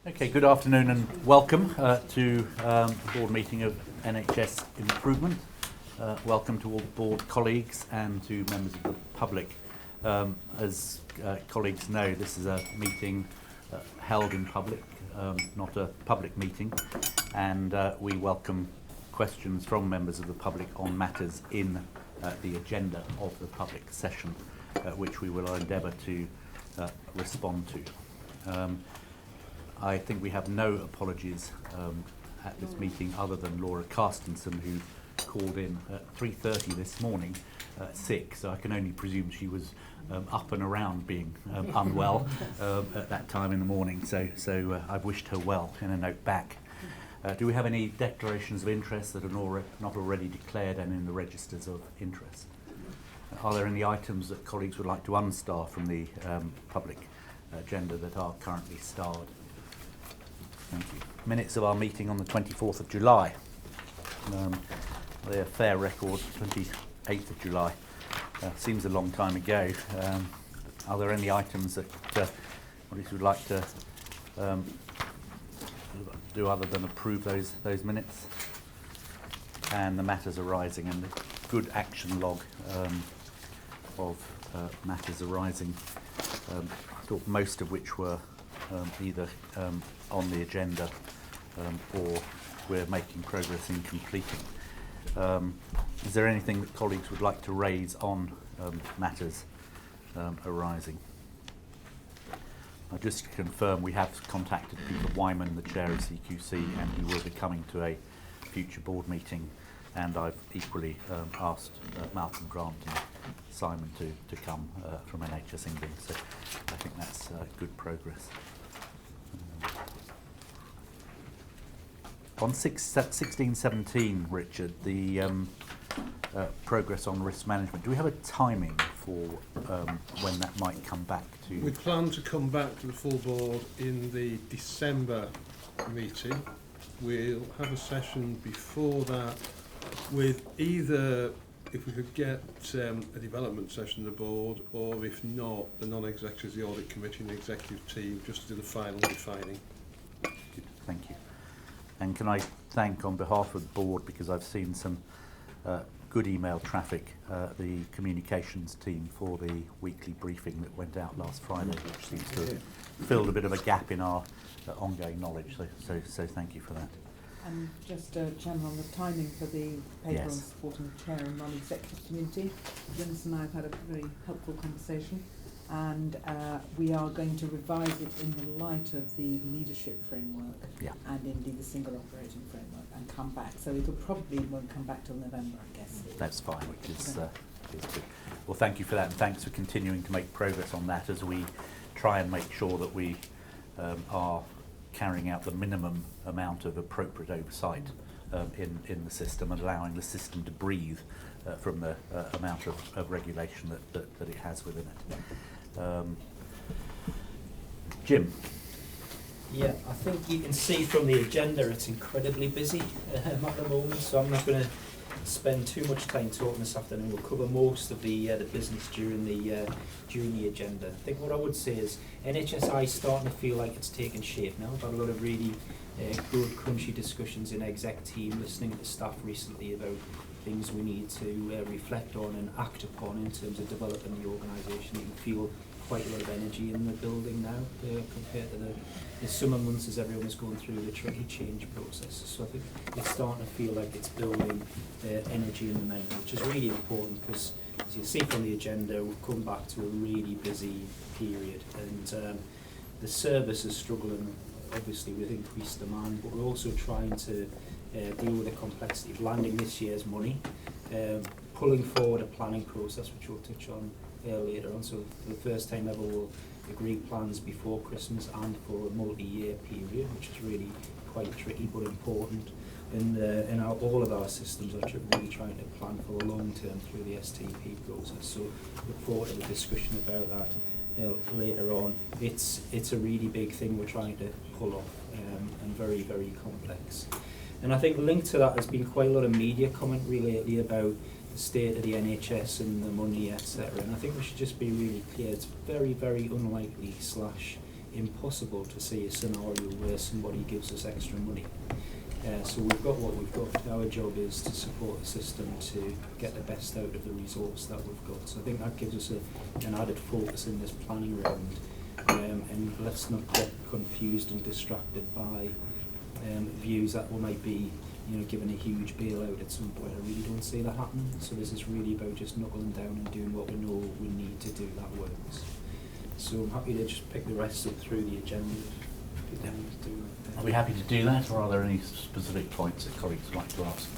Okay, good afternoon and welcome to the board meeting of NHS Improvement. Welcome to all board colleagues and to members of the public. As colleagues know, this is a meeting held in public, not a public meeting, and we welcome questions from members of the public on matters in the agenda of the public session, which we will endeavour to respond to. I think we have no apologies at this meeting other than Laura Carstensen, who called in at 3:30 this morning sick, so I can only presume she was up and around being unwell at that time in the morning, so I've wished her well in a note back. Do we have any declarations of interest that are not already declared and in the registers of interest? Are there any items that colleagues would like to unstar from the public agenda that are currently starred? Thank you. Minutes of our meeting on the 24th of July. They're a fair record, 28th of July. Seems a long time ago. Are there any items that colleagues would like to do other than approve those minutes? And the matters arising and the good action log of matters arising, I thought most of which were either on the agenda or we're making progress in completing. Is there anything that colleagues would like to raise on matters arising? Just to confirm, we have contacted Peter Wyman, the chair of CQC, and he will be coming to a future board meeting, and I've equally asked Malcolm Grant and Simon to come from NHS England, so I think that's good progress. On 1617, Richard, the progress on risk management, do we have a timing for when that might come back to? We plan to come back to the full board in the December meeting. We'll have a session before that with either, if we could get a development session of the board, or if not, the non-executives, the audit committee and the executive team, just to do the final defining. Thank you. And can I thank on behalf of the board, because I've seen some good email traffic, the communications team for the weekly briefing that went out last Friday, which seems to have filled a bit of a gap in our ongoing knowledge, so thank you for that. And just Chairman, on the timing for the paper on supporting the chair and non-executive community, Linus and I have had a very helpful conversation, and we are going to revise it in the light of the leadership framework and indeed the single operating framework, and come back. So it'll probably won't come back till November, I guess. That's fine, which is good. Well, thank you for that, and thanks for continuing to make progress on that as we try and make sure that we are carrying out the minimum amount of appropriate oversight in the system and allowing the system to breathe from the amount of regulation that it has within it. Jim? Yeah, I think you can see from the agenda it's incredibly busy at the moment, so I'm not going to spend too much time talking this afternoon. We'll cover most of the business during the agenda. I think what I would say is NHSI is starting to feel like it's taking shape now. I've had a lot of really good, crunchy discussions in exec team, listening to staff recently about things we need to reflect on and act upon in terms of developing the organisation. You can feel quite a lot of energy in the building now compared to the summer months as everyone was going through the tricky change process. So I think it's starting to feel like it's building energy and momentum, which is really important because, as you'll see from the agenda, we've come back to a really busy period, and the service is struggling obviously with increased demand, but we're also trying to deal with the complexity of landing this year's money, pulling forward a planning process, which we'll touch on later on. So for the first time ever, we'll agree plans before Christmas and for a multi-year period, which is really quite tricky but important. And all of our systems are really trying to plan for the long term through the STP process. So look forward to the discussion about that later on. It's a really big thing we're trying to pull off, and very, very complex. And I think linked to that, there's been quite a lot of media commentary lately about the state of the NHS and the money, etc. And I think we should just be really clear, it's very, very unlikely / impossible to see a scenario where somebody gives us extra money. So we've got what we've got. Our job is to support the system to get the best out of the resource that we've got. So I think that gives us an added focus in this planning round. And let's not get confused and distracted by views that we might be, given a huge bailout at some point. I really don't see that happening. So this is really about just knuckling down and doing what we know we need to do that works. So I'm happy to just pick the rest up through the agenda. If people need to do that. Are we happy to do that, or are there any specific points that colleagues would like to ask?